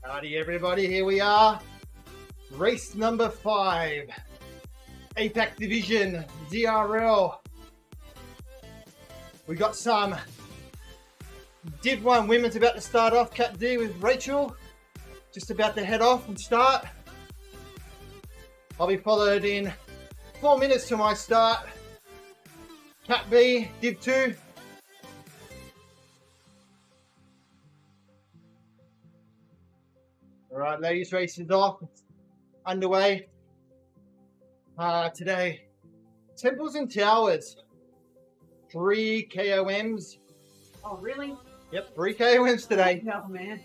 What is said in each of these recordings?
Howdy everybody, here we are. Race number 5. APAC division, ZRL. We got some DIV1 women's about to start off. CatD with Rachel. Just about to head off and start. I'll be followed in 4 minutes to my start. CatB DIV1. Alright, ladies, race is off. Underway. Today, Temples and Towers. 3 KOMs. Oh, really? Yep, 3 KOMs today. No, man.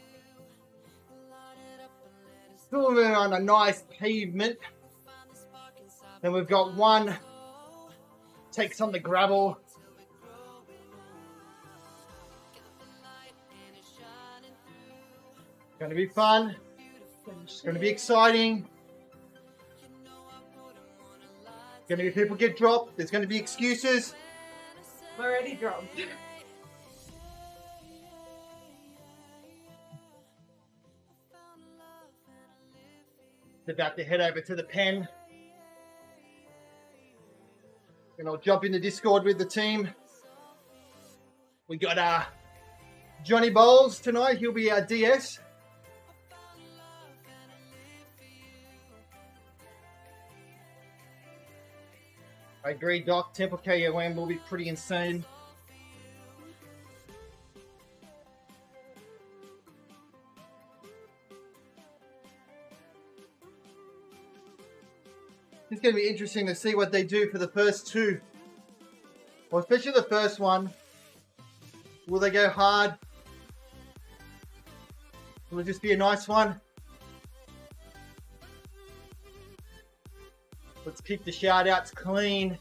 Still on a nice pavement. Then we've got one takes on the gravel. Going to be fun. It's going to be exciting. Going to be people get dropped. There's going to be excuses. I'm already dropped. It's about to head over to the pen. And I'll jump in the Discord with the team. We got Johnny Bowles tonight. He'll be our DS. I agree, Doc. Temple KOM will be pretty insane. It's going to be interesting to see what they do for the first 2. Well, especially the first one. Will they go hard? Will it just be a nice one? Let's keep the shout-outs clean.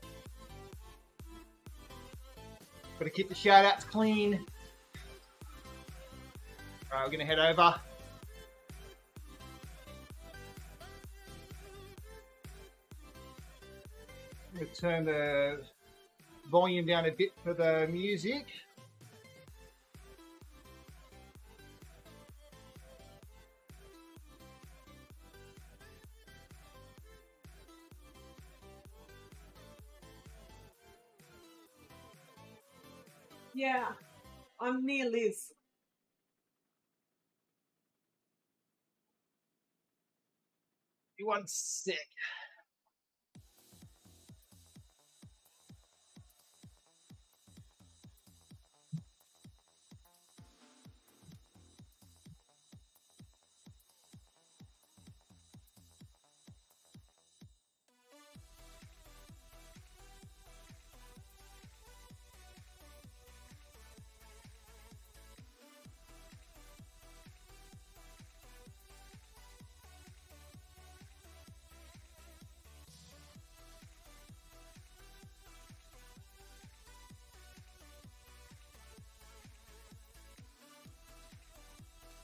Gotta keep the shout-outs clean. Alright, we're gonna head over. I'm gonna turn the volume down a bit for the music. Yeah, I'm near Liz. Give me 1 sec.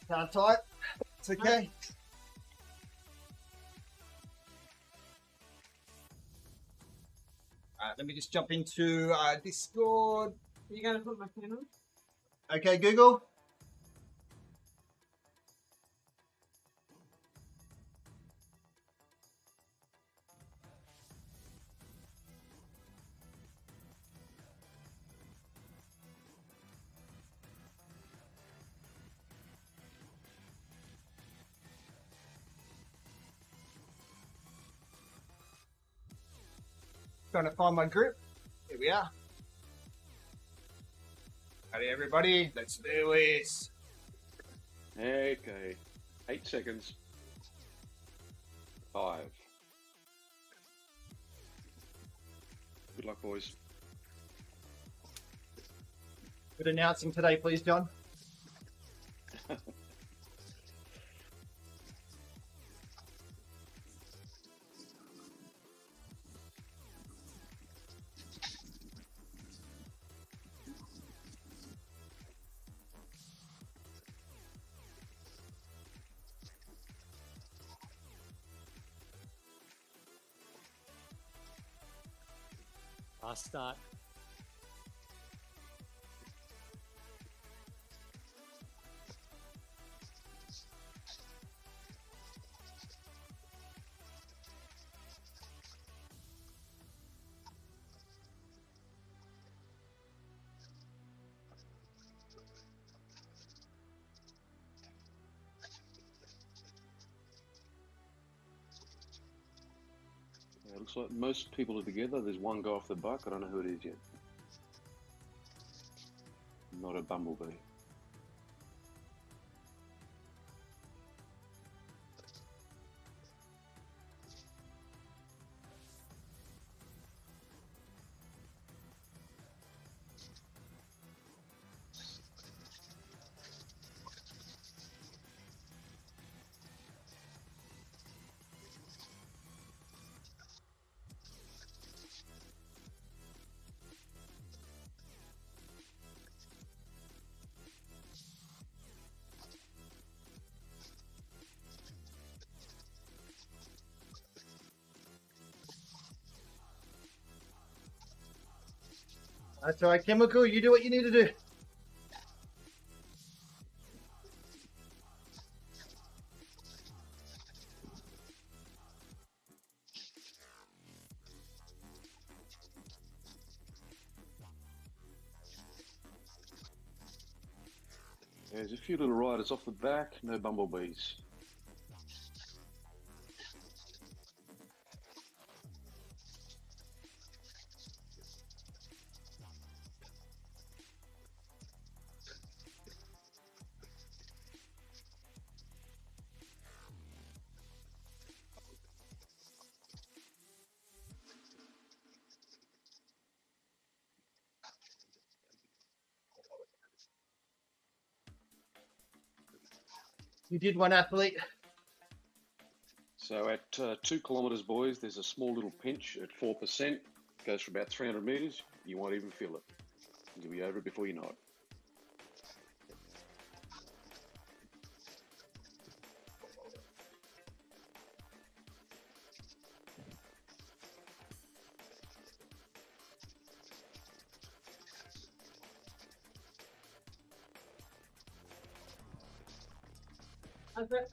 Sound tight? It's okay. Alright, let me just jump into Discord. Are you going to put my pen on? Okay, Google. Trying to find my group. Here we are. Howdy everybody, let's do this. Okay, 8 seconds. 5. Good luck, boys. Good announcing today, please, John. Fast start. Looks like most people are together. There's one guy off the buck. I don't know who it is yet. Not a bumblebee. That's all right, Chemical. You do what you need to do. There's a few little riders off the back. No bumblebees. You did one, athlete. So at 2 kilometres, boys, there's a small little pinch at 4%. Goes for about 300 metres. You won't even feel it. You'll be over it before you know it.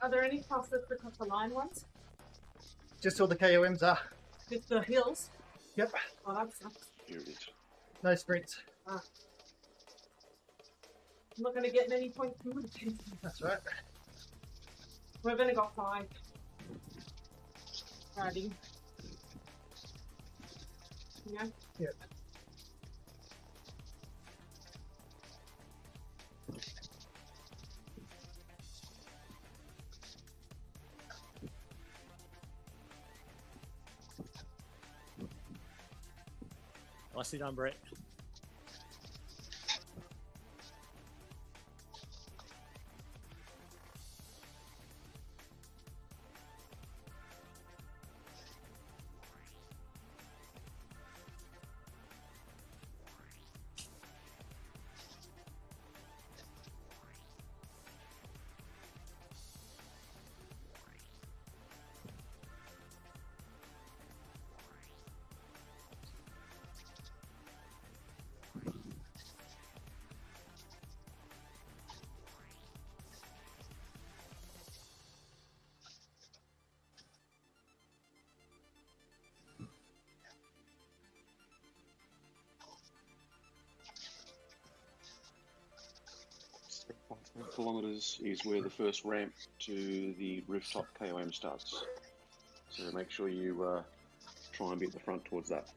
Are there any fastest across the line ones? Just all the KOMs are. Just the hills? Yep. Oh, that sucks. Here it is. No sprints. I'm not going to get many points from it. That's right. We're going to go 5. Ready? Yeah? Yep. Nicely done, Brett. Kilometres is where the first ramp to the rooftop KOM starts. So make sure you try and be at the front towards that.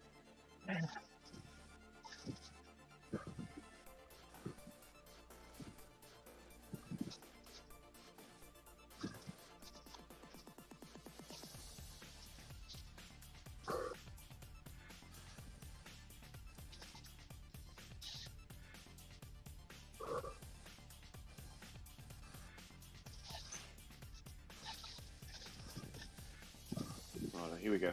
Right, here we go.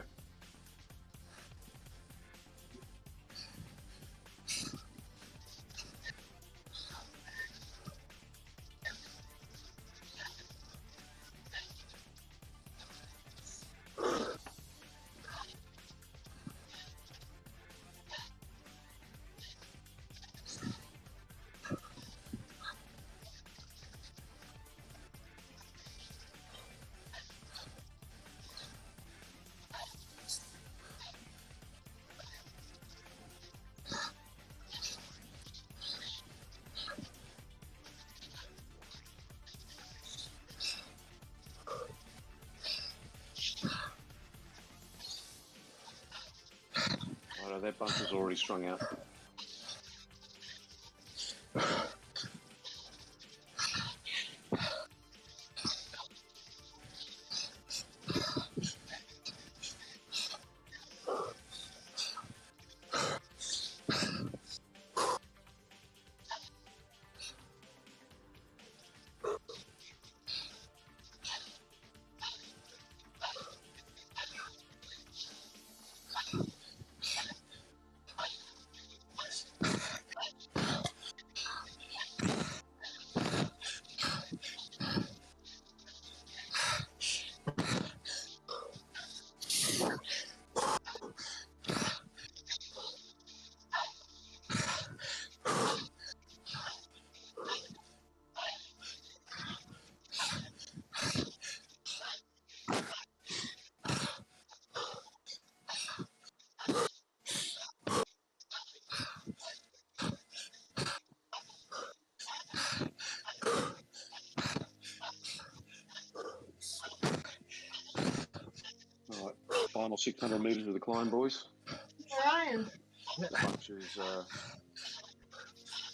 that bunch is already strung out. All right, final 600 metres of the climb, boys. Ryan, The bunch is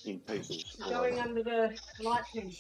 in pieces. all going over. under the lighting.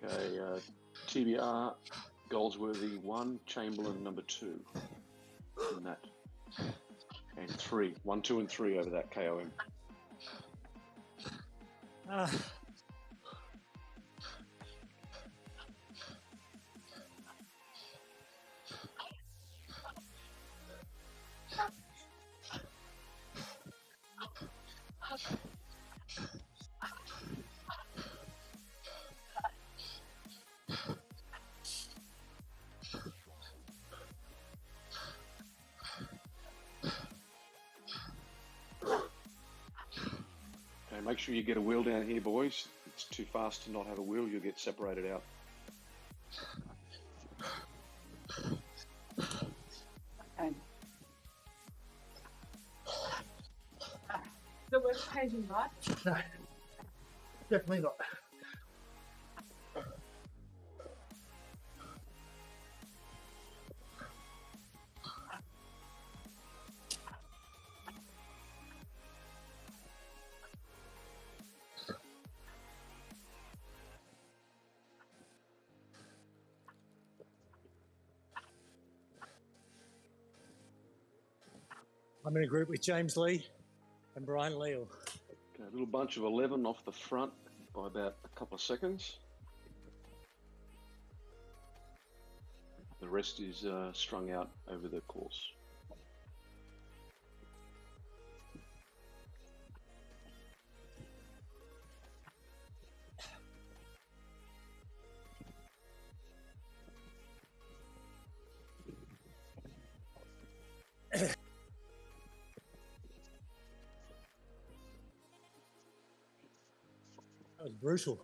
Okay, TBR, Goldsworthy 1, Chamberlain number 2 in that. And 3, 1, 2 and 3 over that KOM. Okay, make sure you get a wheel down here, boys. It's too fast to not have a wheel, you'll get separated out. Okay. So we're changing lights? No, definitely not. I'm in a group with James Lee and Brian Leal. Okay, a little bunch of 11 off the front by about a couple of seconds. The rest is strung out over the course. That was brutal.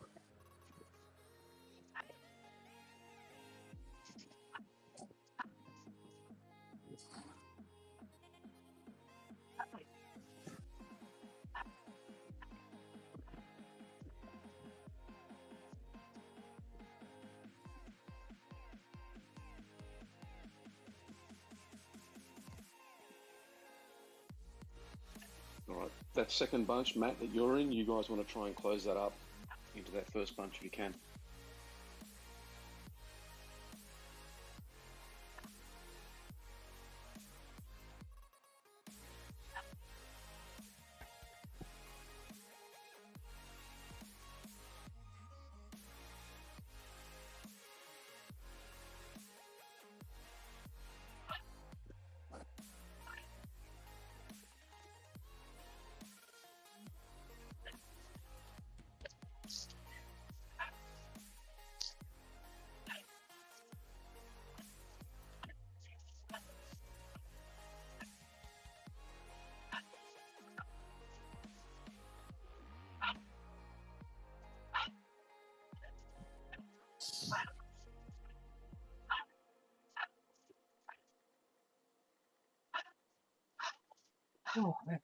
All right, that second bunch, Matt, that you're in, you guys want to try and close that up into that first bunch if you can. Oh, man.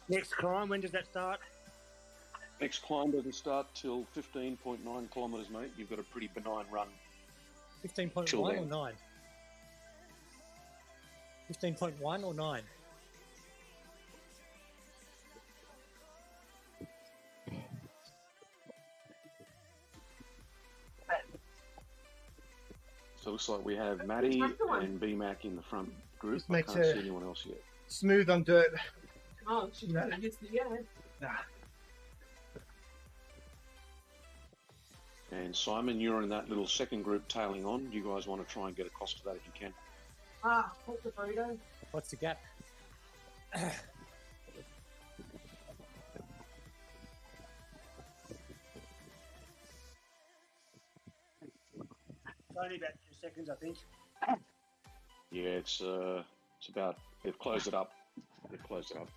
Next climb, when does that start? Next climb doesn't start till 15.9 kilometres, mate. You've got a pretty benign run. 15.1 Till or then. 9? 15.1 or 9? So it looks like we have Maddie and BMAC in the front group. Just I make can't sure- see anyone else yet. Smooth on dirt. Oh, she's No. gonna use the yeah. Nah. And Simon, you're in that little second group tailing on. You guys want to try and get across to that if you can. Ah, what's the burrito? What's the gap? Only about 2 seconds, I think. Yeah, it's about, they've closed it up. They've closed it up.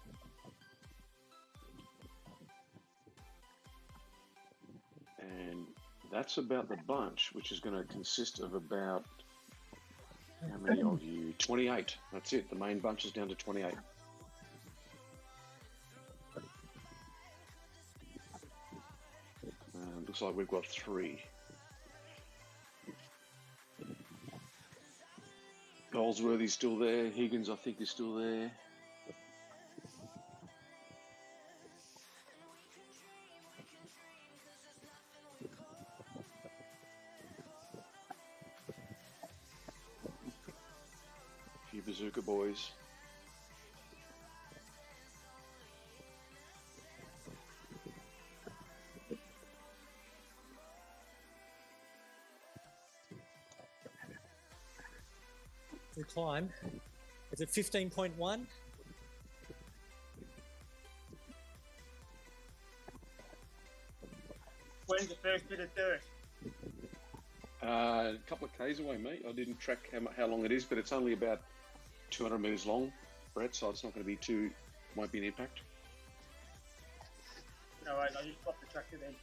And that's about the bunch, which is going to consist of about, how many of you? 28. That's it. The main bunch is down to 28. Looks like we've got 3. Goldsworthy's still there. Higgins, I think, is still there. A few Bazooka boys. The climb. Is it 15.1? When's the first bit of dirt? A couple of k's away, mate. I didn't track how long it is, but it's only about 200 metres long, Brett, so it's not going to be too, won't be an impact. No, wait, I just stopped the tractor then.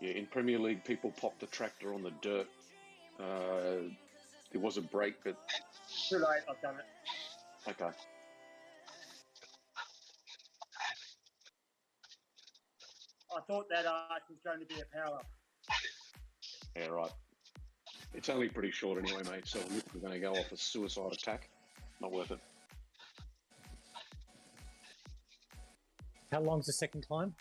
Yeah, in Premier League, people pop the tractor on the dirt. There was a break, but Too late, I've done it. okay. I thought that arch was going to be a power. Yeah, right. It's only pretty short anyway, mate, so we're going to go off a suicide attack. Not worth it. How long's the second climb?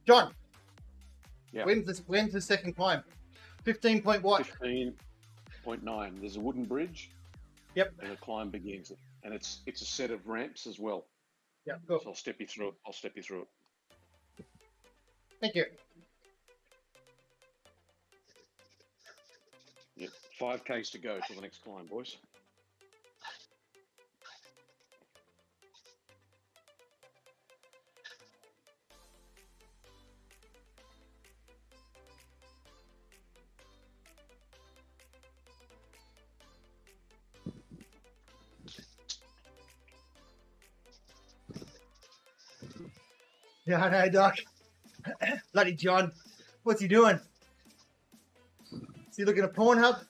John, Yeah. when's the second climb? 15 point what? 15.9. There's a wooden bridge. Yep. And the climb begins. And it's a set of ramps as well. Yeah, cool. So I'll step you through it. Thank you. Yep. 5Ks to go till the next climb, boys. Yeah, I know, Doc. Bloody John. What's he doing? Is he looking at Pornhub?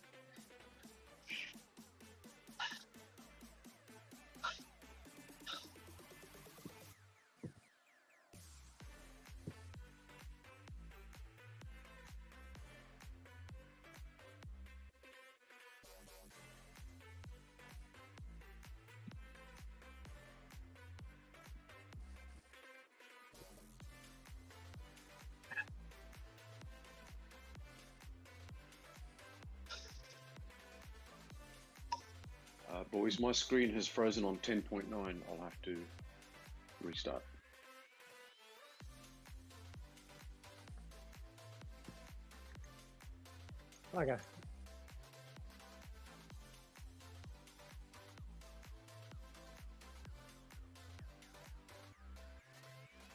Boys, my screen has frozen on 10.9. I'll have to restart. Okay.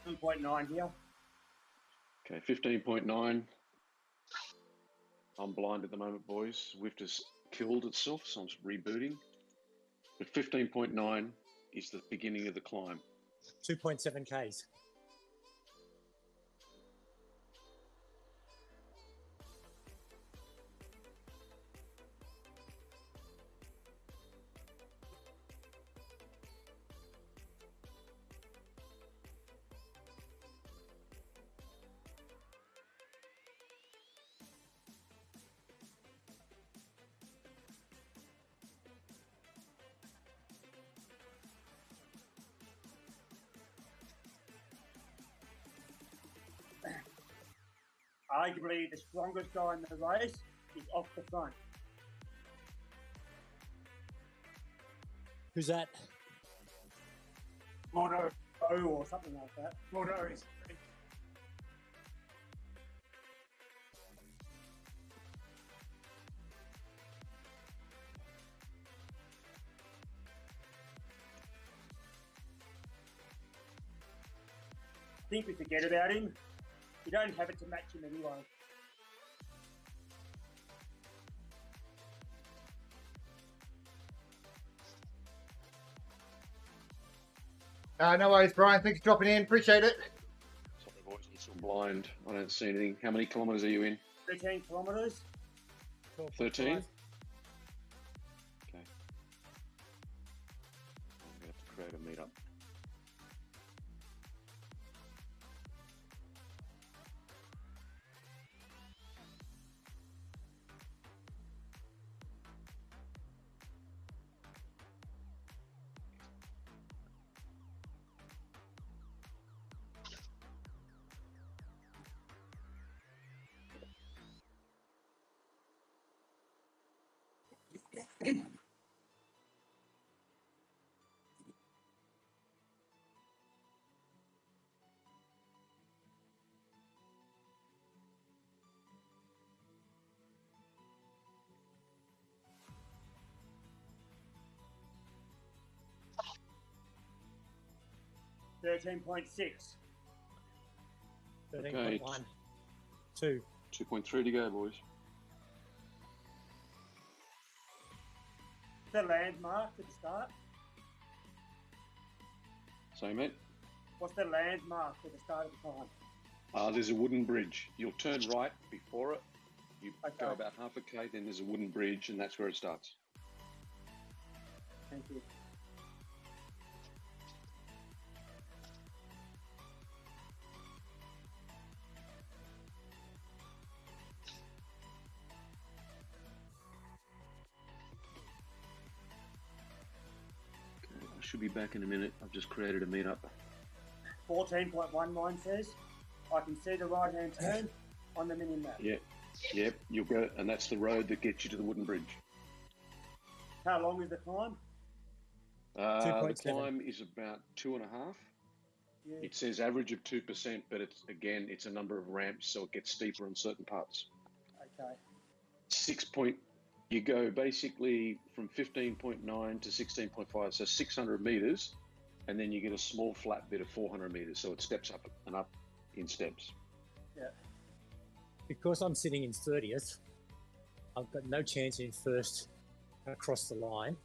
.9 here. Okay, 15.9. I'm blind at the moment, boys. Swift has killed itself, so I'm just rebooting. But 15.9 is the beginning of the climb. 2.7 Ks. Arguably, the strongest guy in the race is off the front. Who's that? Mono or something like that. Mono is. I think we forget about him. You don't have it to match him anyway. No worries, Brian. Thanks for dropping in. Appreciate it. Sorry, boys, I'm still blind. I don't see anything. How many kilometres are you in? 13 kilometres. 13? Okay. I'm going to have to create a meetup. .6. 13.1. 2. 2.3 to go, boys. The landmark at the start. Same, mate. What's the landmark at the start of the climb? There's a wooden bridge. You'll turn right before it. You go Okay. about half a K, then there's a wooden bridge, and that's where it starts. Thank you. I should be back in a minute. I've just created a meetup. 14.1 mine says. I can see the right hand turn on the mini map. Yep, you'll go, and that's the road that gets you to the wooden bridge. How long is the climb? The 2.7. climb is about 2.5. Yeah. It says average of 2%, but it's a number of ramps, so it gets steeper in certain parts. Okay. You go basically from 15.9 to 16.5, so 600 meters, and then you get a small flat bit of 400 meters, so it steps up and up in steps. Yeah. Because I'm sitting in 30th, I've got no chance in first across the line.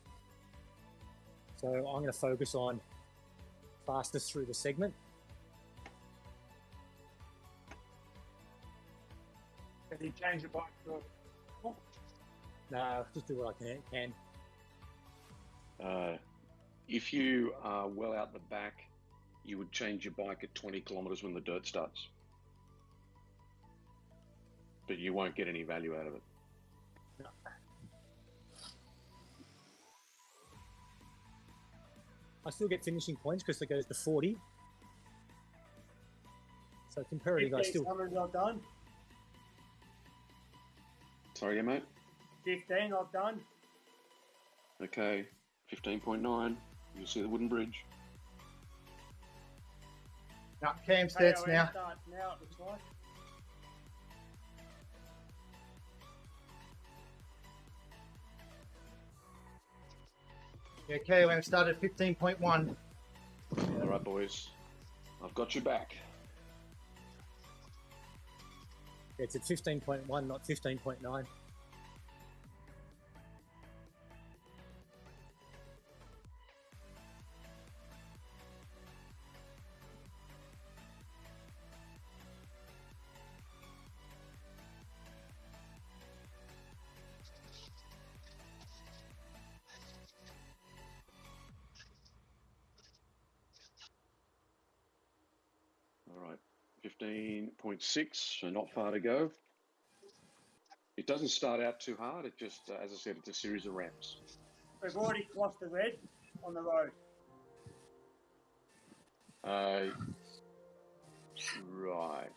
So I'm going to focus on fastest through the segment. Can you change your bike to No, just do what I can. If you are well out the back, you would change your bike at 20 kilometers when the dirt starts. But you won't get any value out of it. No. I still get finishing points because it goes to 40. So comparative, I 15 still... kilometres I've done. Sorry, mate? 15 I've done. Okay. 15.9. You'll see the wooden bridge. No, cam starts KOM now. starts now, it looks like. Yeah, KOM started 15.1. All right, boys. I've got you back. It's at 15.1, not 15.9. All right, 15.6, so not far to go. It doesn't start out too hard. It just, as I said, it's a series of ramps. We've already crossed the red on the road. Right.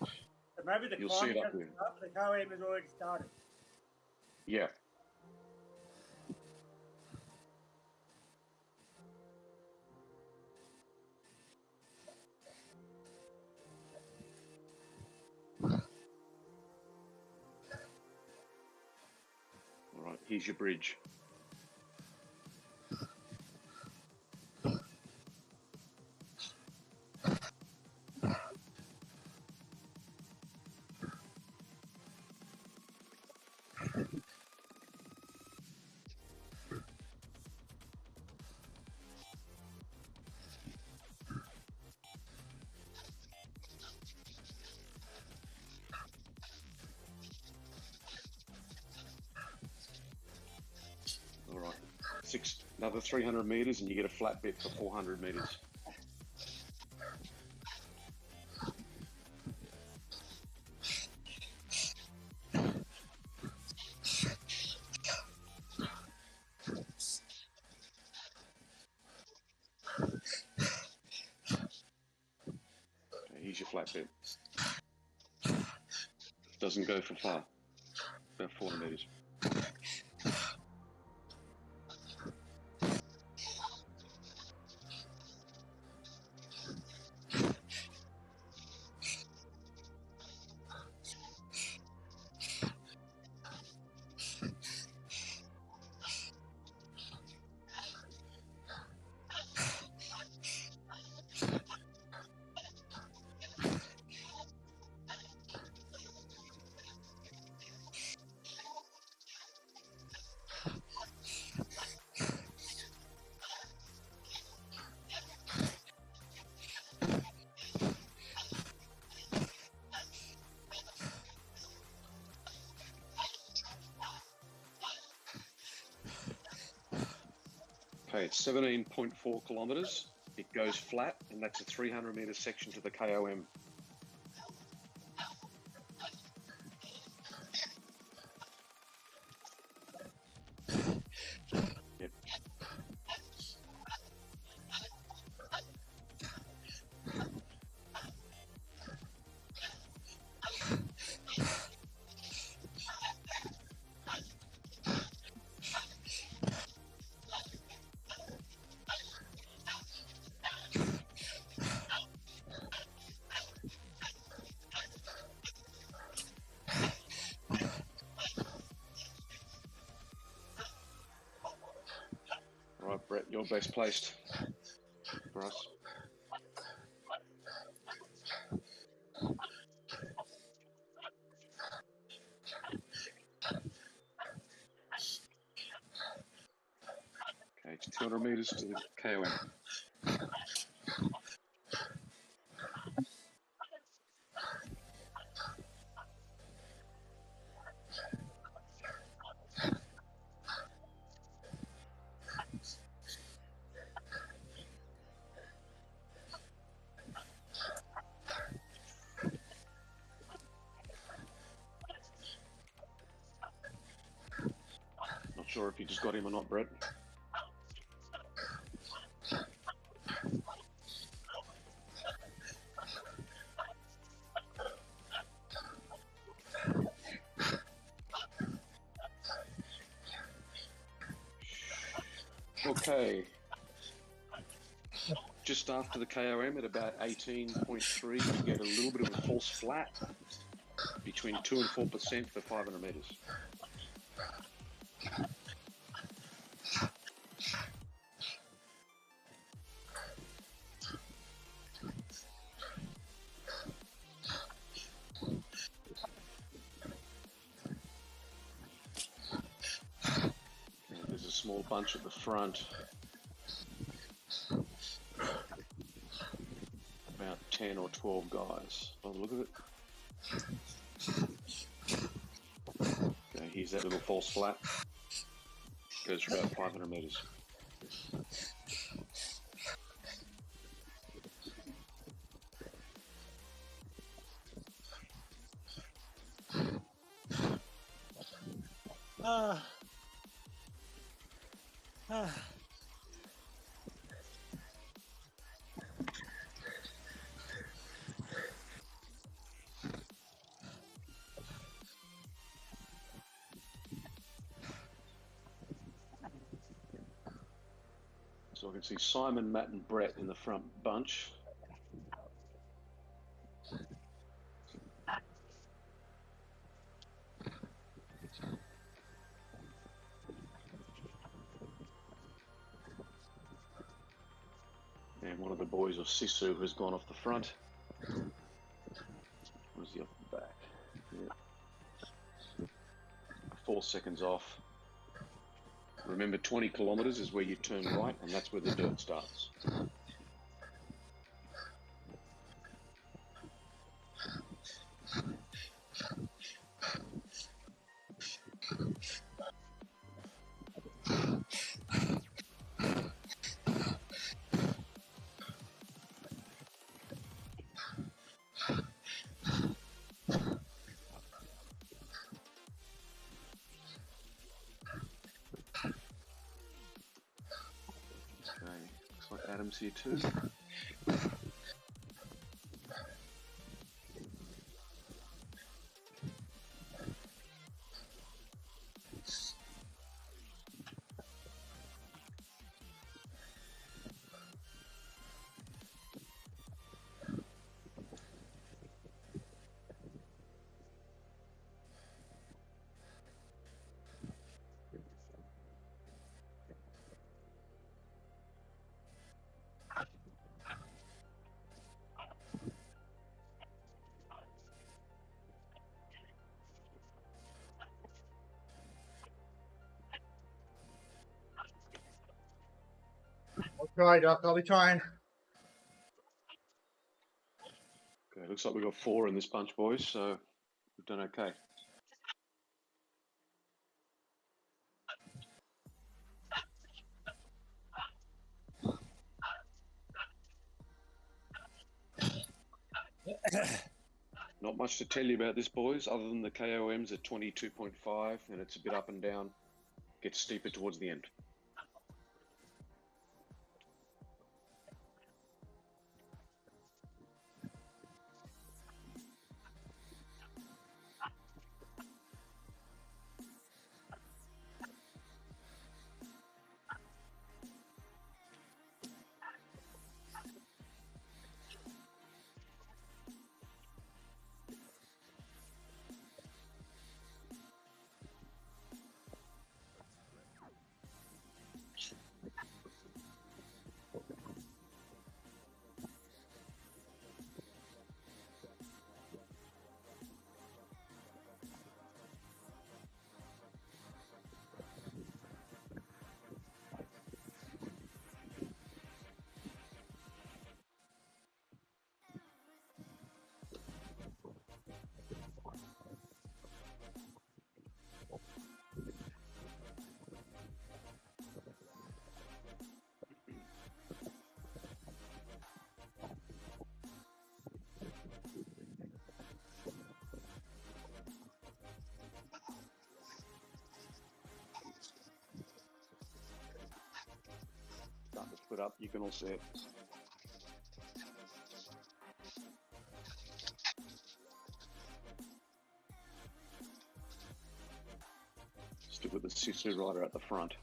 So maybe the You'll see climb it up hasn't there. started, the KOM has already started. Yeah. All right, here's your bridge. All right, another 300 meters and you get a flat bit for 400 meters. Okay, here's your flat bit. Doesn't go for far, about 400 meters. Okay, it's 17.4 kilometers. It goes flat, and that's a 300 meter section to the KOM. Yep. All right, Brett, you're best placed for us. Okay, it's 200 meters to the KOM. Not sure if you just got him or not, Brett. Okay, Okay. Just after the KOM at about 18.3, you get a little bit of a false flat between 2 and 4% for 500 meters. Okay, there's a small bunch at the front. About 10 or 12 guys by the look of it. Okay, here's that little false flat. Goes for about 500 meters. So I can see Simon, Matt, and Brett in the front bunch. And one of the boys of Sisu has gone off the front. Where's he off the back? Yeah. 4 seconds off. Remember, 20 kilometers is where you turn right, and that's where the dirt starts. Looks like Adam's here too. Right, Doc, I'll be trying. Okay, looks like we've got 4 in this bunch, boys, so we've done okay. Not much to tell you about this, boys, other than the KOM's at 22.5, and it's a bit up and down. Gets steeper towards the end. Starting to split up, you can all see it. Still with the Sisu rider at the front.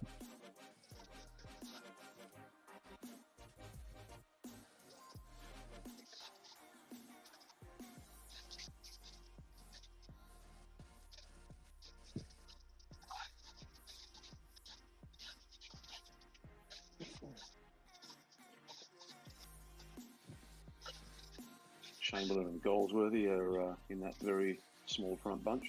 Chamberlain and Goldsworthy are in that very small front bunch.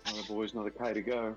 Another boys, another K to go.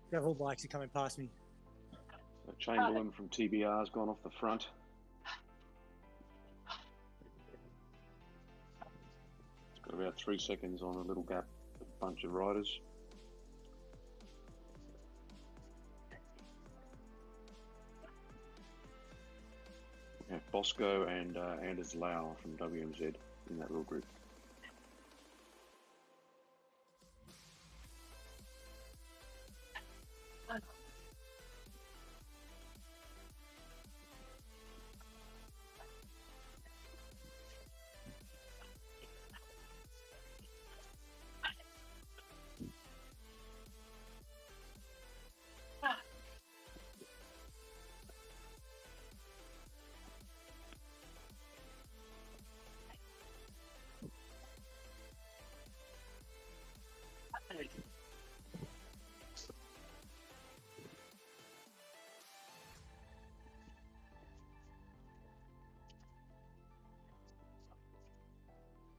Gravel bikes are coming past me. So Chamberlain from TBR has gone off the front. It's got about 3 seconds on a little gap, a bunch of riders. We have Bosco and Anders Lau from WMZ in that little group.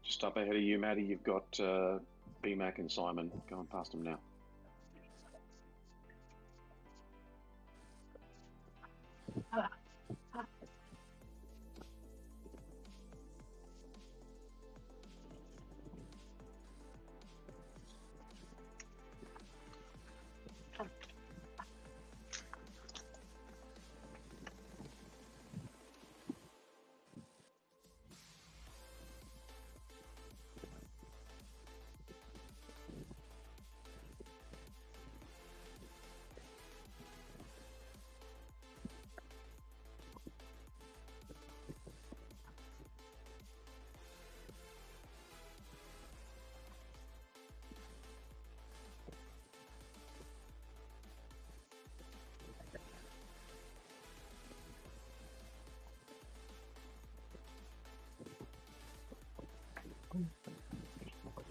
Just up ahead of you, Maddie, you've got BMAC and Simon going past them now.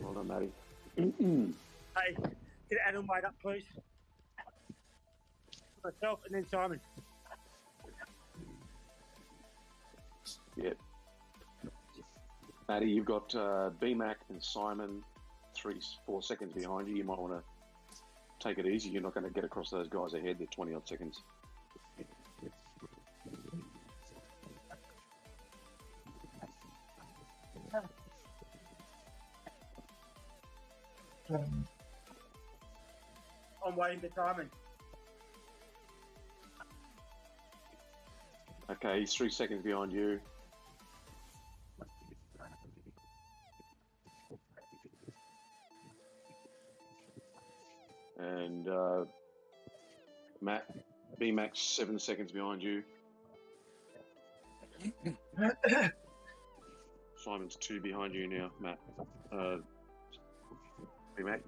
Well done, Matty. Hey, get Adam weight up, please. Myself and then Simon. Yep. Matty, you've got BMAC and Simon 4 seconds behind you. You might want to take it easy. You're not going to get across those guys ahead. They're 20 odd seconds. I'm waiting for Simon. Okay, he's 3 seconds behind you. And Matt, BMAX 7 seconds behind you. Simon's 2 behind you now, Matt. BMAC.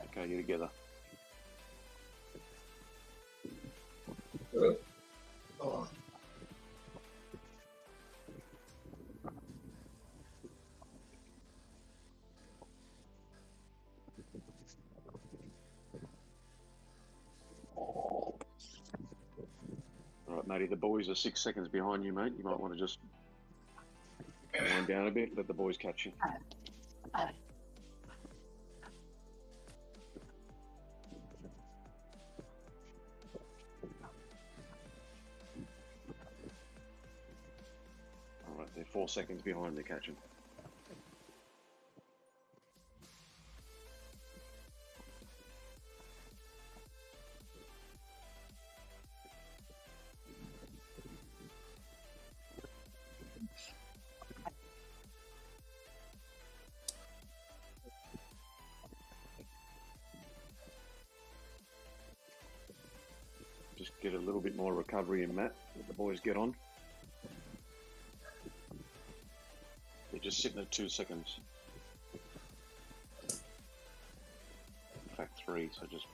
Okay, you're together. Oh. All right, matey, the boys are 6 seconds behind you, mate. You might want to just wind down a bit, let the boys catch you. All right, they're 4 seconds behind, they're catching. Just get a little bit more recovery in Matt. Let the boys get on. They're just sitting at 2 seconds. In fact, 3, so just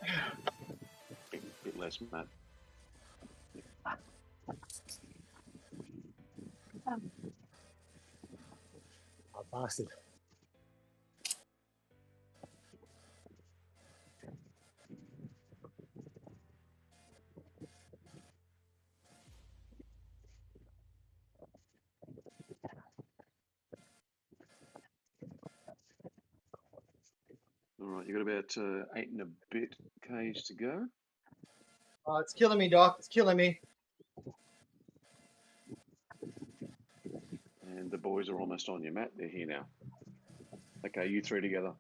a bit less, Matt. Oh, bastard. All right, you've got about 8 and a bit Ks to go. Oh, it's killing me, Doc. It's killing me. And the boys are almost on you, Matt. They're here now. Okay, you 3 together.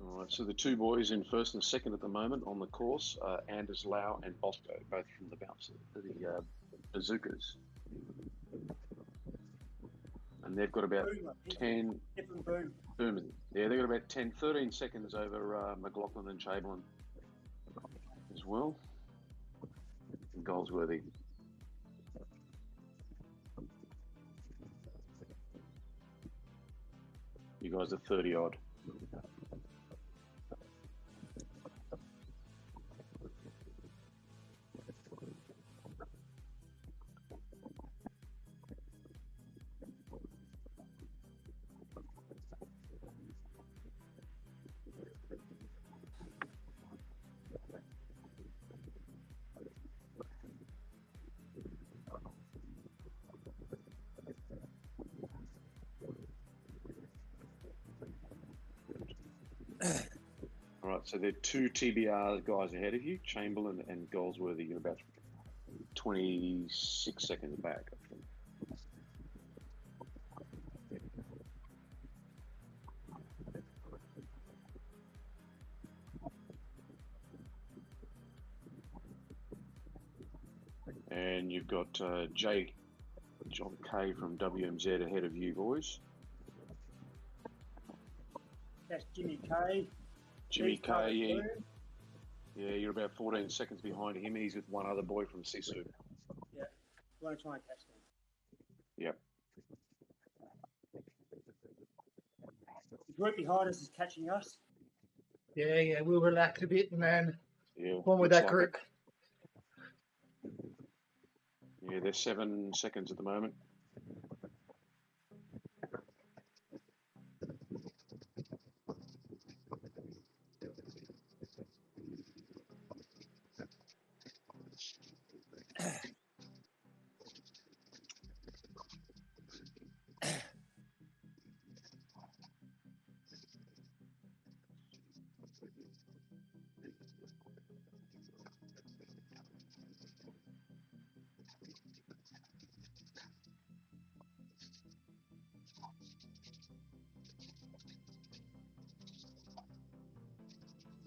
All right, so the 2 boys in first and second at the moment on the course are Anders Lau and Bosco, both from the Bazookas. And they've got about 10. Boom. Yeah, they've got about 13 seconds over McLaughlin and Chamberlain as well. And Goldsworthy. You guys are 30 odd. All right, so there are 2 TBR guys ahead of you, Chamberlain and Goldsworthy. You're about 26 seconds back, I think. And you've got John K from WMZ ahead of you, boys. That's Jimmy K. Jimmy He's covered K, blue. yeah, you're about 14 seconds behind him. He's with one other boy from Sisu. Yeah. You want to try and catch them. Yep. The group behind us is catching us. Yeah, we'll relax a bit, man. Yeah. One with looks that like group. it. Yeah, they're 7 seconds at the moment.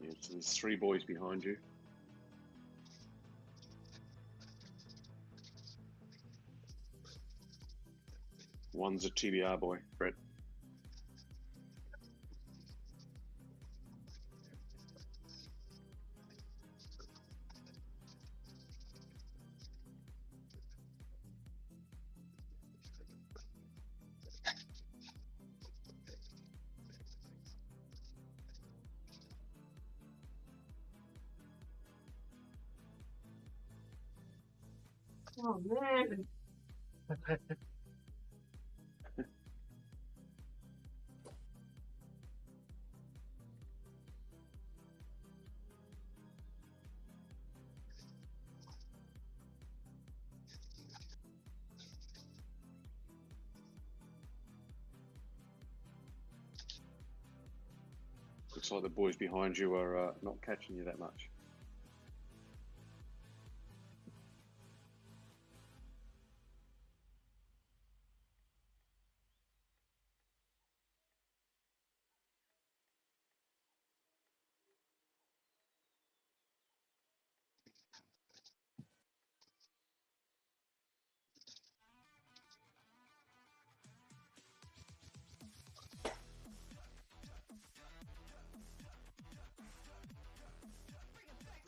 Yeah, so there's 3 boys behind you. One's a TBR boy, Brett. Oh man. Looks like the boys behind you are not catching you that much.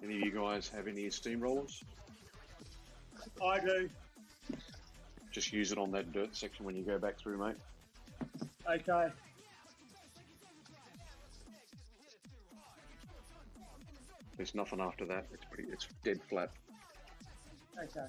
Any of you guys have any steamrollers? I do. Just use it on that dirt section when you go back through, mate. Okay. There's nothing after that. It's dead flat. Okay.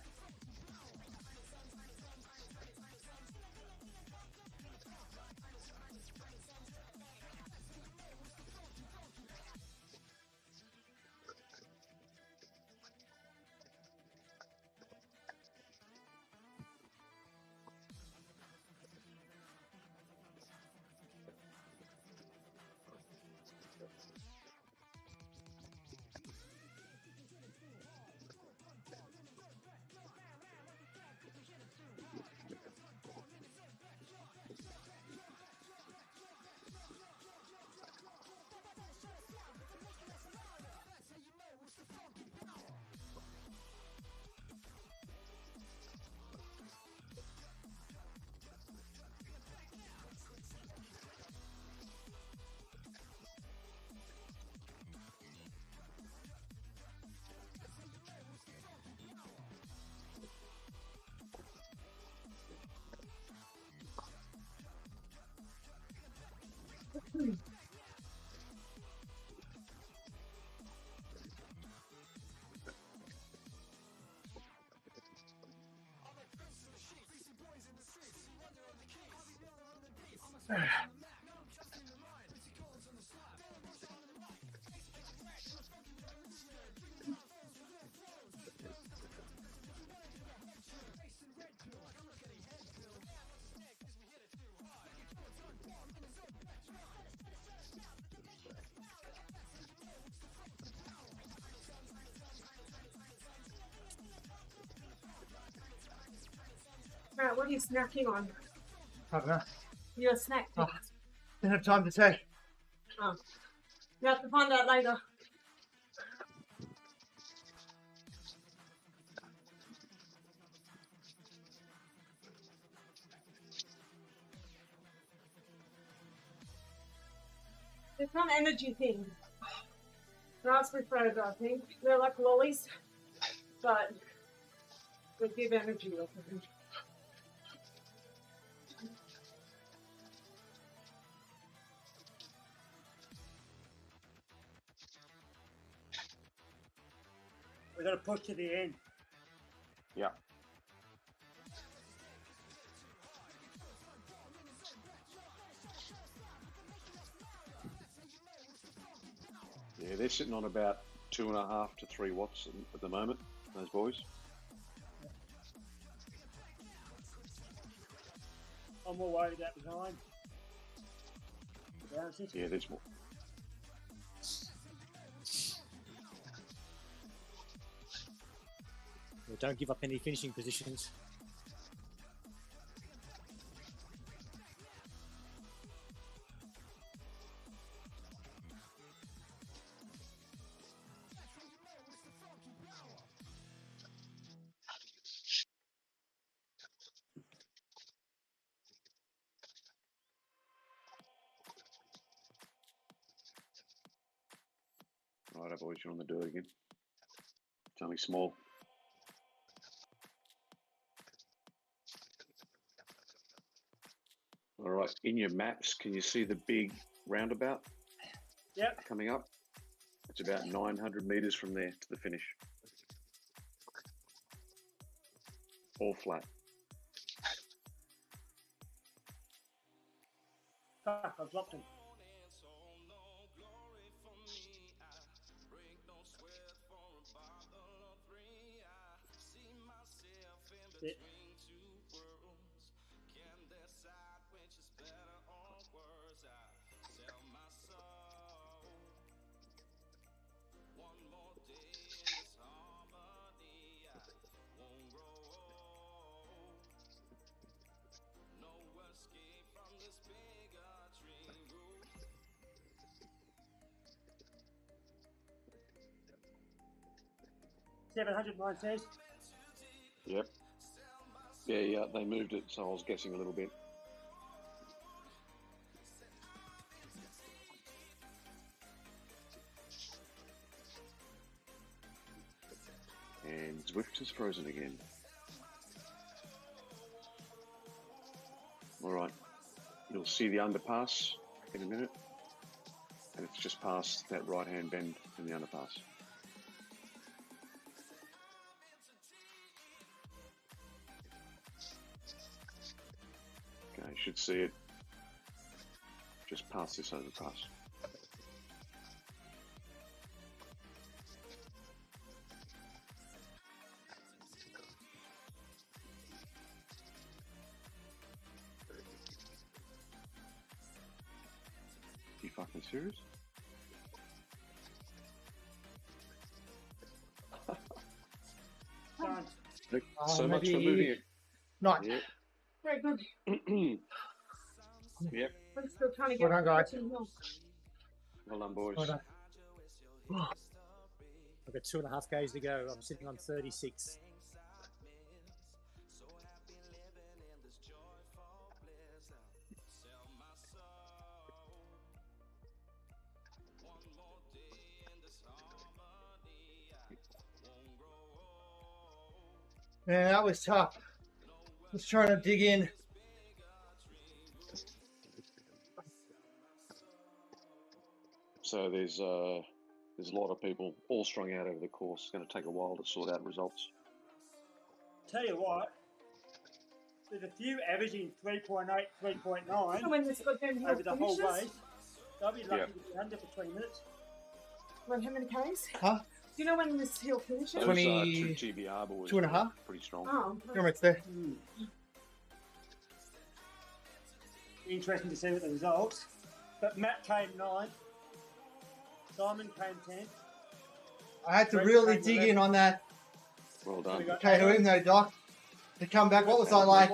Matt, what are you snacking on? I don't know. You're a snack. Oh, didn't have time to say. Oh. You have to find out later. There's some energy thing. Raspberry flavour, I think. They're like lollies, but they give energy or something. We've got to push to the end. Yeah. Yeah, they're sitting on about 2.5 to 3 watts at the moment, those boys. I'm more worried about behind. Yeah, there's more. Well, don't give up any finishing positions. Right, boys, you're on the dirt again. It's only small. All right, in your maps, can you see the big roundabout? Yep. Coming up? It's about 900 meters from there to the finish. All flat. Fuck, I've dropped him. It. $709 says. Yep. Yeah, they moved it, so I was guessing a little bit. And Zwift is frozen again. All right, you'll see the underpass in a minute, and it's just past that right-hand bend in the underpass. Okay, you should see it just past this overpass. You fucking serious? Done. Look, Oh, so much for maybe moving it. Not. Yep. Very good. Yep. I'm still trying to get Well done, guys. Well done, boys. Well done. I've got 2.5 Ks to go. I'm sitting on 36. Man, that was tough. Just trying to dig in. So there's a lot of people all strung out over the course. It's going to take a while to sort out results. Tell you what, there's a few averaging 3.8, 3.9 So when this got them over the whole finishes, race. They'll be lucky Yeah. to be under for 20 minutes. well, how many Ks? Huh? Do you know when this hill finishes? Those 20 two GBR boys 2.5? were pretty strong. Oh, Remember, it's there. Interesting to see what the results. But Matt came 9th. Simon came 10th. I had to Brent really came dig 11th. in on that. Well We done. got Okay, to Adam. him though, Doc. to come back. What was I like?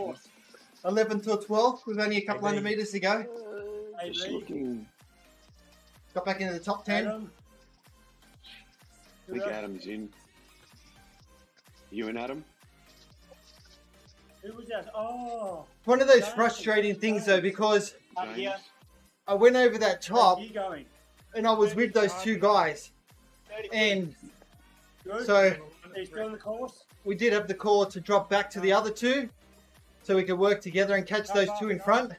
11 to 12 with only a couple hundred meters to go. Just looking. Got back into the top 10. Adam. I think Adam's in. You and Adam? Who was that? Oh. One of those frustrating things though, because Yeah. I went over that top Where are you going? and I was with those two guys. And Good. so Are you still on the course? we did have the call to drop back to the other two so we could work together and catch those two in front.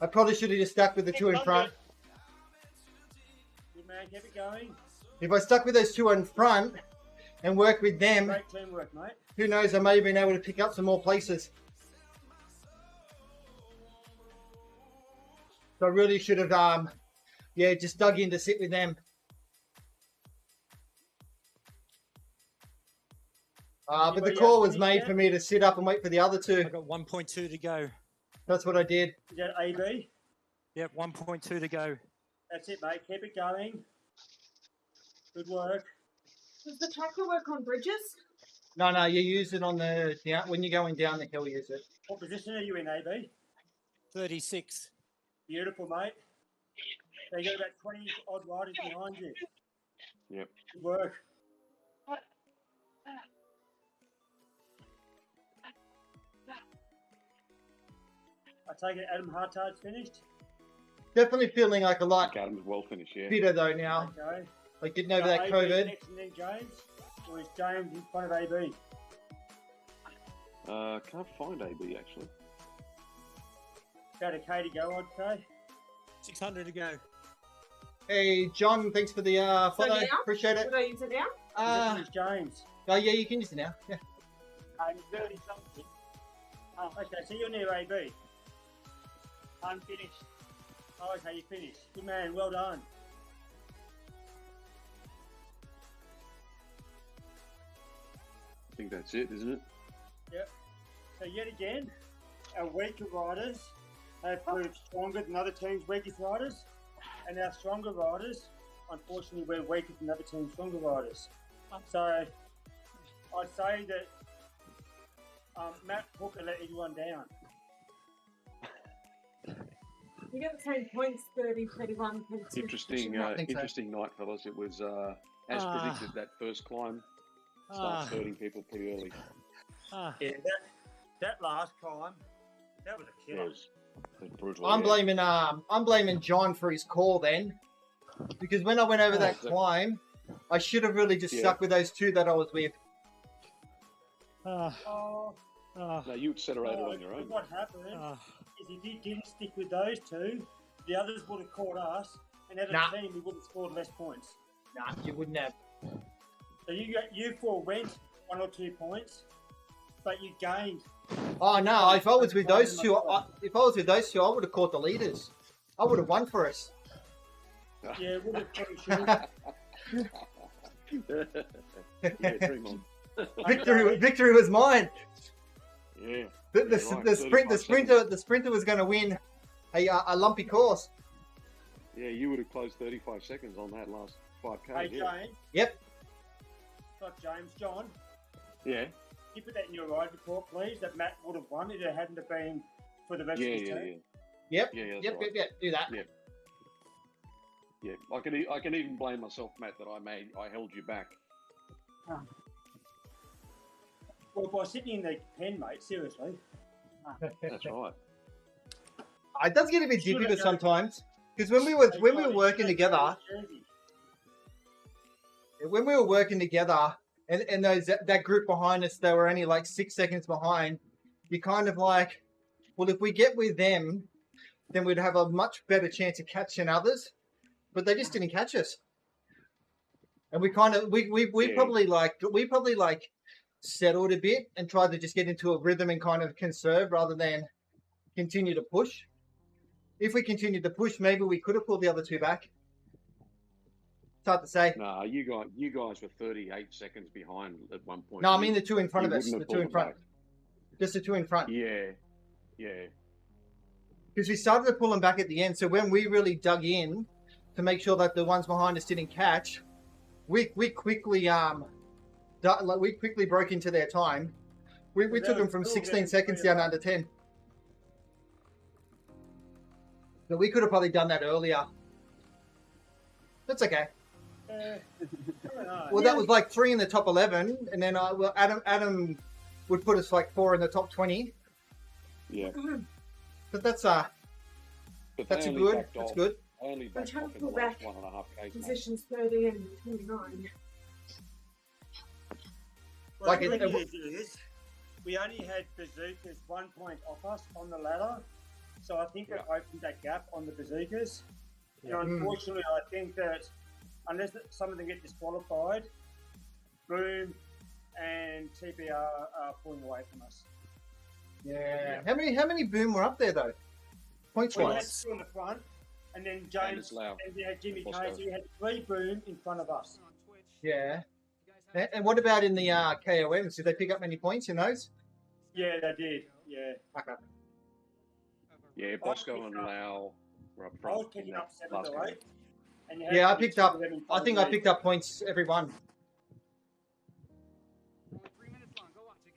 I probably should have just stuck with the two in front. Good man, keep it going. If I stuck with those two in front and worked with them, Great teamwork, mate. who knows, I may have been able to pick up some more places. So I really should have, just dug in to sit with them. But the call was made for me to sit up and wait for the other two. I've got 1.2 to go. That's what I did. Is that AB? Yep, 1.2 to go. That's it, mate. Keep it going. Good work. Does the tracker work on bridges? No, you use it on the down when you're going down the hill. Use it. What position are you in, AB? 36. Beautiful, mate. So you got about 20 odd riders behind you. Yep. Good work. I take it Adam Hartard's finished. Definitely feeling like a lot Adam's well finished, yeah. fitter though now. Okay. Like getting over that AB COVID. next and then James. Or is James in front of AB? Can't find AB actually. Go to Katie, go, I'd say. 600 to go. Hey John, thanks for the follow. now? Appreciate it. Would I use it now? This is James. Oh yeah, you can use it now. Yeah. I'm 30 something. Oh, okay, so you're near AB. I'm finished. Oh, okay, you finished. Good man, well done. I think that's it, isn't it? Yep. So yet again, our weaker riders have proved stronger than other teams' weakest riders, and our stronger riders, unfortunately, we're weaker than other teams' stronger riders. So I'd say that Matt Hooker let everyone down. You get the same points, 30, 31, 32. Interesting, I think so. interesting night, fellas. It was as predicted. That first climb starts hurting people pretty early. Yeah, that last climb, that was a It killer. was brutal. I'm yeah. blaming John for his call then, because when I went over that exactly. climb, I should have really just Yeah. stuck with those two that I was with. Oh, No, you accelerated on your own. what happened is if you didn't stick with those two, the others would have caught us, and as a Nah. team, we would have scored less points. Nah, you wouldn't have. So you four went 1 or 2 points, but you gained. Oh no! If I was with those two, I would have caught the leaders. I would have won for us. Yeah, would have pretty sure. Yeah, dream on. Victory was mine. Yeah. The sprinter was going to win a lumpy course. Yeah, you would have closed 35 seconds on that last 5K. Hey, yeah. James. Yep. Not James. John. Yeah. You put that in your ride report, please, that Matt would have won if it hadn't have been for the rest of his team. Yep. Yeah, that's Yep. right. Yep. Do that. Yeah. Yeah, I can even blame myself, Matt, that I held you back. Well, by sitting in the pen, mate, seriously. That's right. It does get a bit Should've difficult done- sometimes because when we were working together, and that group behind us, they were only like 6 seconds behind. You kind of like, well, if we get with them, then we'd have a much better chance of catching others. But they just didn't catch us, and we probably settled a bit and tried to just get into a rhythm and kind of conserve rather than continue to push. If we continued to push, maybe we could have pulled the other two back. It's hard to say. Nah, you guys were 38 seconds behind at one point. No, I mean the two in front of you us. wouldn't The have two in pulled front. them Just the two in front. back. Yeah. Yeah. Because we started to pull them back at the end. So when we really dug in to make sure that the ones behind us didn't catch, we quickly broke into their time, We took them from 16 seconds down under 10. But we could have probably done that earlier. That's okay. I don't know. Well, that was like 3 in the top 11, and then well, Adam would put us like 4 in the top 20. Yeah. But that's But that's they only good. backed That's off- good. they only backed trying off to in the pull last back 1.5 Ks. mate. Positions 30 and 29. Well, Like the it- good news is we only had bazookas 1 point off us on the ladder, so I think it opened that gap on the bazookas. Yeah. And unfortunately, I think that unless some of them get disqualified, Boom and TBR are pulling away from us. Yeah. How many boom were up there though? Points We had wise. 2 in the front, and then And James it's loud. and we had Jimmy Bosco. K, so we had 3 Boom in front of us. Yeah. And what about in the KOMs? Did they pick up many points in those? Yeah, they did. Yeah. Okay. Yeah, Bosco and Lau were up I front. was picking in up that 7 last to game. 8. And you had Yeah, I to be picked 2 up. of them in I front think of I me. picked up points every one.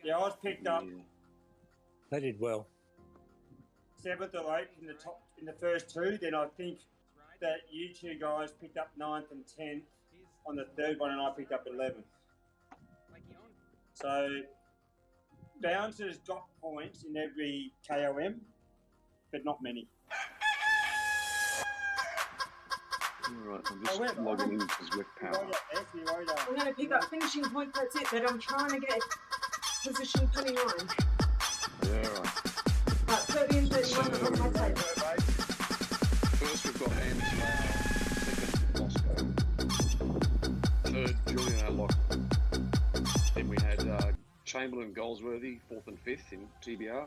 Yeah, I was picked up Yeah. They did well. 7th or 8th in the top in the first 2. Then I think that you 2 guys picked up 9th and 10th on the 3rd one, and I picked up 11th. So bouncers got points in every KOM, but not many. Alright, I'm just However- logging into Zwift You Power. wrote up there, so you wrote up. I'm going to pick up finishing points, that's it, but I'm trying to get position 29. Yeah, right. But 30 and 31 are on my table. First, we've got Andy Lau. Second, Bosco. Third, Julian Allock. Then we had Chamberlain Goldsworthy, 4th and 5th in TBR.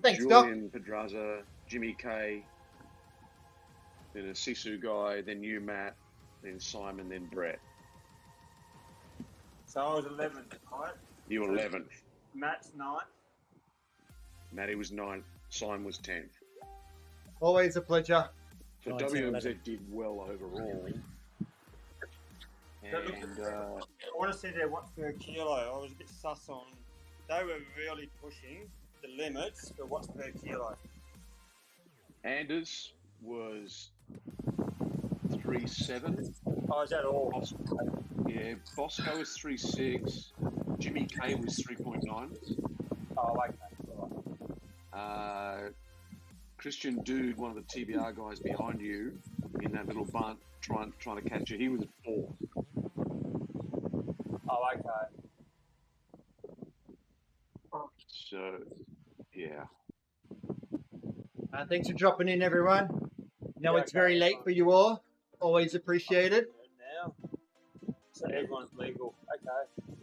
Thanks, Doc. Julian Pedraza, Jimmy K. Then a Sisu guy, then you, Matt, then Simon, then Brett. So I was 11th, right? You were 11th. Matt's 9th. Matty was 9th. Simon was 10th. Always a pleasure. So Nice, WMZ 11. did well overall. And I want to see their watts per kilo. I was a bit sus on. They were really pushing the limits for watts per kilo. Anders was 3.7. Oh, is that all? Yeah, Bosco was 3.6. Jimmy K was 3.9. Oh, okay. Christian Dude, one of the TBR guys behind you in that little bunt, trying to catch you, he was at 4. Oh, okay. So, yeah. Thanks for dropping in, everyone. Know Yeah, it's very late for you all. Always appreciated. Now, so everyone's legal. Okay.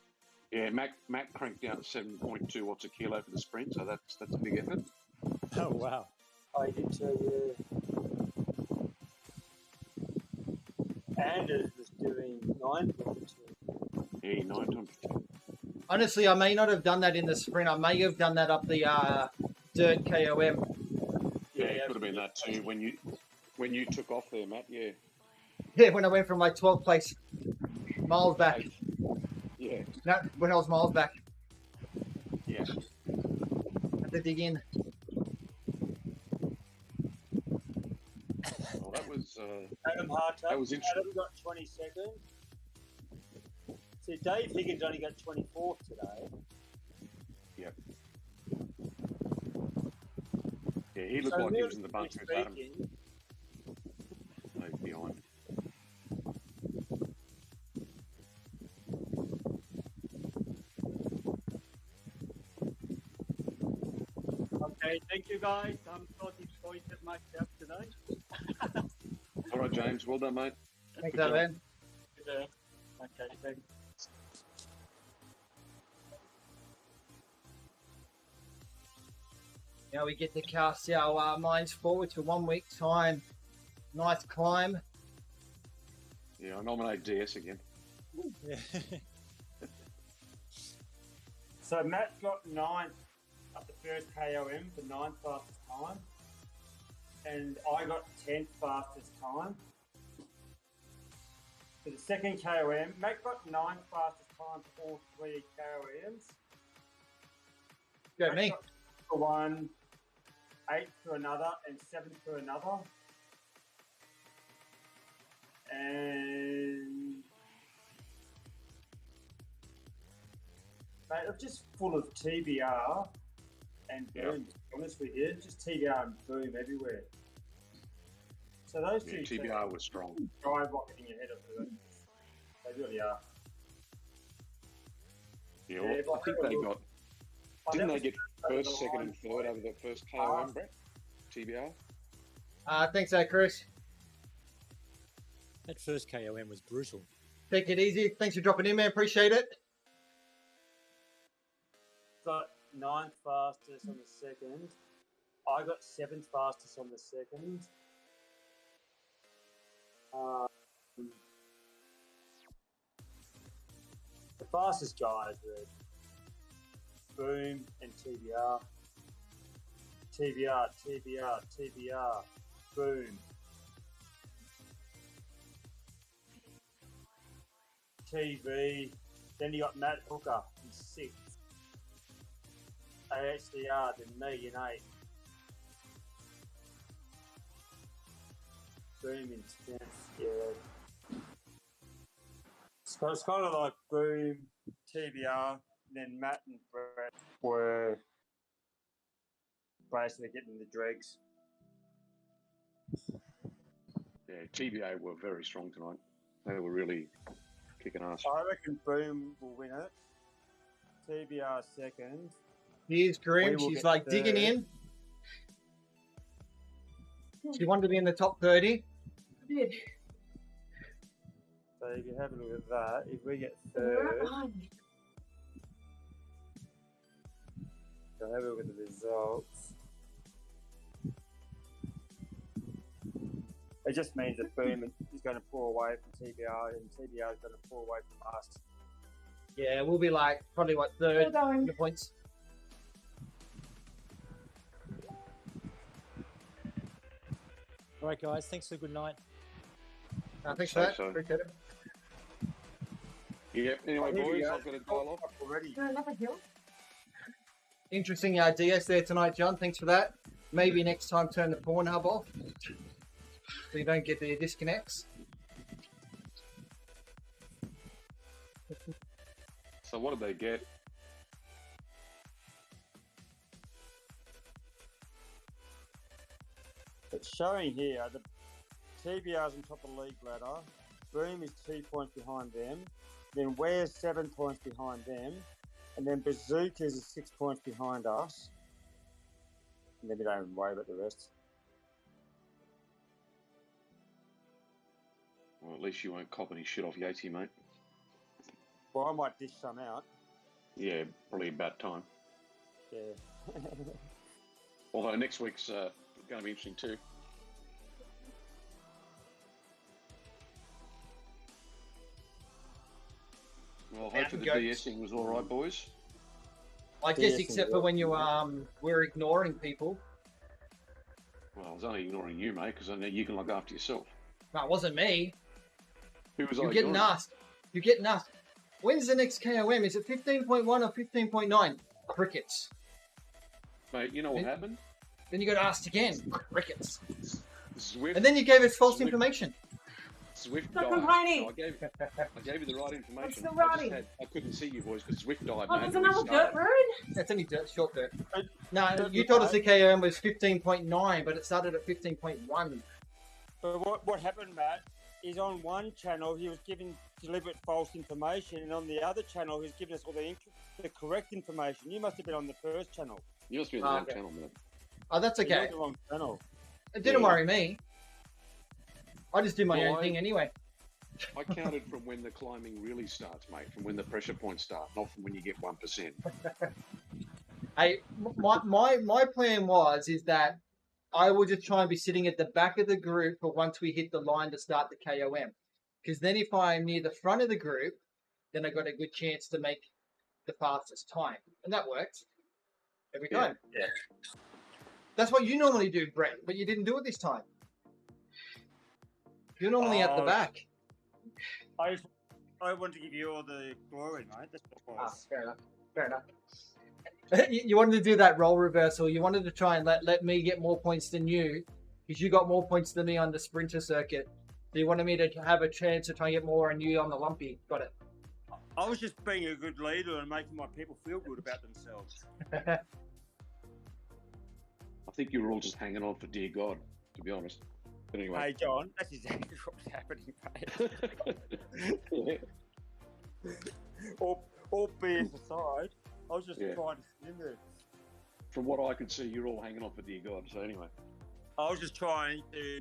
Yeah, Mac cranked out 7.2 watts a kilo for the sprint, so that's a big effort. Oh, wow. I did too, yeah. Anders was doing 9.2. Yeah, 9 times 10. Honestly, I may not have done that in the sprint. I may have done that up the dirt KOM. Yeah, it could have been that too when you took off there, Matt. Yeah. Yeah, when I went from like 12th place, miles back. Yeah. No, when I was miles back. Yeah. Had to dig in. Well, that was Adam Hartup. That was interesting. Adam got 22nd. See, Dave Higgins only got 24th today. yeah, he looked like he was in the bunch with Adam. speaking, No, behind. Okay, thank you guys. I'm not disappointed myself today. All right, James. Well done, mate. Thanks, Good job. man. Okay, thanks. Now we get to cast our minds forward to 1 week time. Nice climb. Yeah, I nominate DS again. Yeah. so Matt's got 9th at the first KOM for 9th fastest time. And I got 10th fastest time. For the second KOM, Matt got 9 fastest times for all 3 KOMs. Go Matt me. got for one, 8 for another, and 7 for another. And mate, it's just full of TBR and boom. Yeah. To be honest with you, just TBR and boom everywhere. So those two TBR was strong. drive rocketing ahead of the rest. They really are. Yeah, Yeah, well, but I think they got. Didn't they get over first, the second, line. and third over the first KOM, Brett? TBR. Thanks, Chris. That first KOM was brutal. Take it easy. Thanks for dropping in, man. Appreciate it. Got 9th fastest on the second. I got 7th fastest on the second. The fastest guys were Boom and TBR. TBR, TBR, TBR, Boom. TV. Then you got Matt Hooker in 6th. AHDR, then me in 8th. Boom in 10th, yeah. It's kind of like Boom, TBR, then Matt and Brett were basically getting the dregs. Yeah, TBA were very strong tonight. They were really kicking ass. I reckon Boom will win it. TBR second. Here's Grim. We will She's get like digging third. in. She wanted to be in the top 30. Yeah. So if you have a look at that, if we get Where third, are you? so have a look at the results. It just means that Boom is going to pull away from TBR and TBR is going to pull away from us. Yeah, we'll be like probably what, third We're going. in the points. All right, guys. Thanks for a good night. Thanks for that. So. Appreciate it. Yeah, anyway, Here we boys, go. I've got a dial off. Already. Is there another hill? Interesting DS there tonight, John. Thanks for that. Maybe next time turn the Pornhub off so you don't get the disconnects. So what did they get? It's showing here the TBR's on top of the league ladder. Boom is 2 points behind them. Then we're 7 points behind them. And then Bazookas is 6 points behind us. And then we don't even worry about the rest. Well, at least you won't cop any shit off Yatesy, mate. Well, I might dish some out. Yeah, probably about time. Yeah. Although next week's going to be interesting too. Well, hopefully the Goats. DSing was all right, boys. I guess Yes, except for when you were ignoring people. Well, I was only ignoring you, mate, because I know you can look after yourself. No, it wasn't me. Who was You're I getting ignoring? asked. You're getting asked. When's the next KOM? Is it 15.1 or 15.9? Crickets. Mate, you know what happened? Then you got asked again. Crickets. Zwift. And then you gave us false Swift. information. Swift Stop died. complaining. So I gave you the right information. still I, just riding. I couldn't see you boys because Swift died. Oh, mate, there's when we another started. dirt road? That's only dirt, short dirt. Uh, No, you told us the KOM was 15.9, but it started at 15.1. But what happened, Matt, is on one channel he was giving deliberate false information, and on the other channel he was giving us all the correct information. You must have been on the first channel. You must be on the Oh, wrong okay. channel, man. Oh, that's You're okay. on the wrong channel. It didn't Yeah. worry me. I just do my Well, own thing anyway. I counted from when the climbing really starts, mate, from when the pressure points start, not from when you get 1%. Hey, my plan is that I will just try and be sitting at the back of the group for once we hit the line to start the KOM. Because then if I'm near the front of the group, then I got a good chance to make the fastest time. And that works every Yeah. time. Yeah. That's what you normally do, Brett, but you didn't do it this time. You're normally at the back. I want to give you all the glory, mate. That's what it was. Fair enough. Fair enough. You wanted to do that role reversal. You wanted to try and let me get more points than you, because you got more points than me on the sprinter circuit. So you wanted me to have a chance to try and get more on you on the lumpy. Got it. I was just being a good leader and making my people feel good about themselves. I think you were all just hanging on for dear God, to be honest. But anyway. Hey, John, that's exactly what's happening, mate. all BS aside, I was just trying to sit in there. From what I could see, you're all hanging on for dear God. So anyway. I was just trying to...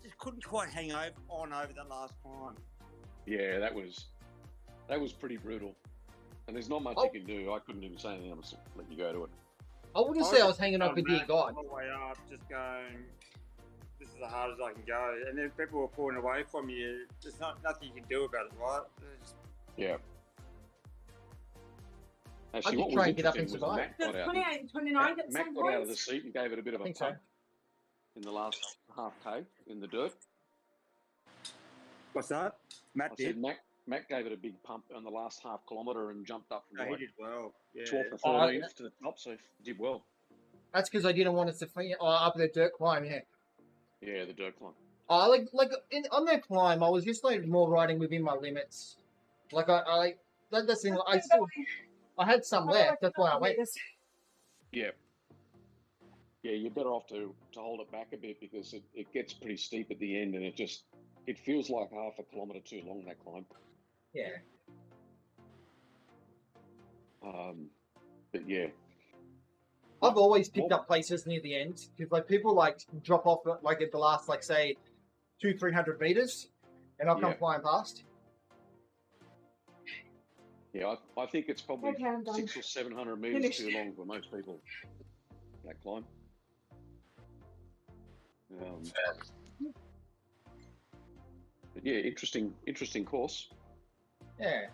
Just couldn't quite hang on over that last climb. Yeah, that was pretty brutal. And there's not much you can do. I couldn't even say anything. I'm just let you go to it. I wouldn't say I was hanging on for dear God. All the way up, just going, this is the hardest I can go. And then people were pulling away from you. There's nothing you can do about it, right? Yeah. I Actually, did what try was and get up interesting and was survive. The 28 and 29 at Mac some got out of the point. seat and gave it a bit of a think so. pump in the last half K in the dirt. What's that? Matt I did. said Mac gave it a big pump on the last half kilometre and jumped up from No, he like did well. Yeah. 12th or 13th to the top, so he did well. That's because I didn't want us to up the dirt climb. Yeah. Yeah, the dirt climb. On that climb, I was just like more riding within my limits. Like that's the thing. I had some left. That's why I went. Yeah. Yeah, you're better off to hold it back a bit because it gets pretty steep at the end and it feels like half a kilometre too long, that climb. Yeah. But yeah. I've always picked up places near the end because like people like drop off like at the last like say 200-300 meters, and I'll come flying past. Yeah, I think it's probably Okay, I'm done. 600 or 700 meters Finished. too long for most people. That climb. But yeah, interesting course. Yeah.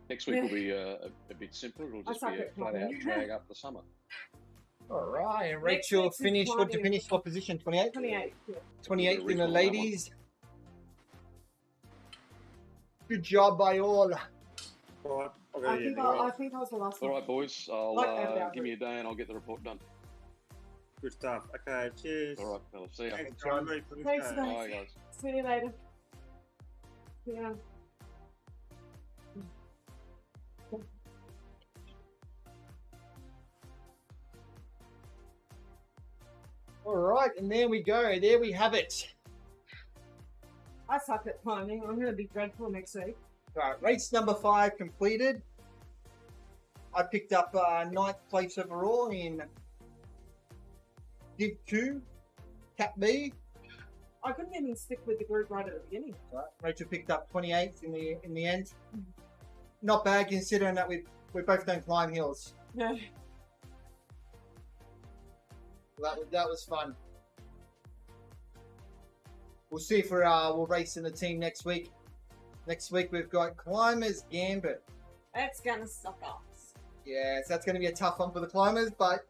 Next week will be a bit simpler. It'll just be a flat out drag up the summit. All right, and Next Rachel week's is finished. What did you climbing. finish? What position? 28. 28. Yeah. 28th in the Original, that one. ladies. Good job by all. Right, I think I was the last All one. right, boys. I'll give me a day and I'll get the report done. Good stuff. Okay, cheers. All right, fellas. See ya. Thanks, John. Really for this Thanks, day. guys. Bye, guys. See you later. Yeah. All right, and there we go. There we have it. I suck at climbing. I'm going to be dreadful next week. Right, race number 5 completed. I picked up 9th place overall in DIV2, CatB. I couldn't even stick with the group right at the beginning. Right. Rachel picked up 28th in the end. Not bad considering that we both don't climb hills. No. That was fun. We'll see if we'll race in the team next week. Next week we've got Climbers Gambit. That's going to suck us. Yeah, so that's going to be a tough one for the climbers, but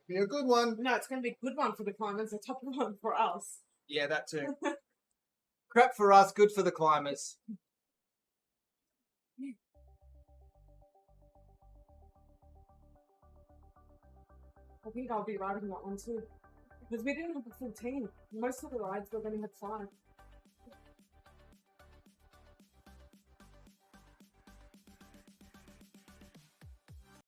be a good one. No, it's going to be a good one for the climbers, a tough one for us. Yeah, that too. Crap for us, good for the climbers. I think I'll be riding that one too. Because we didn't have a full team. Most of the rides we're going to have 5.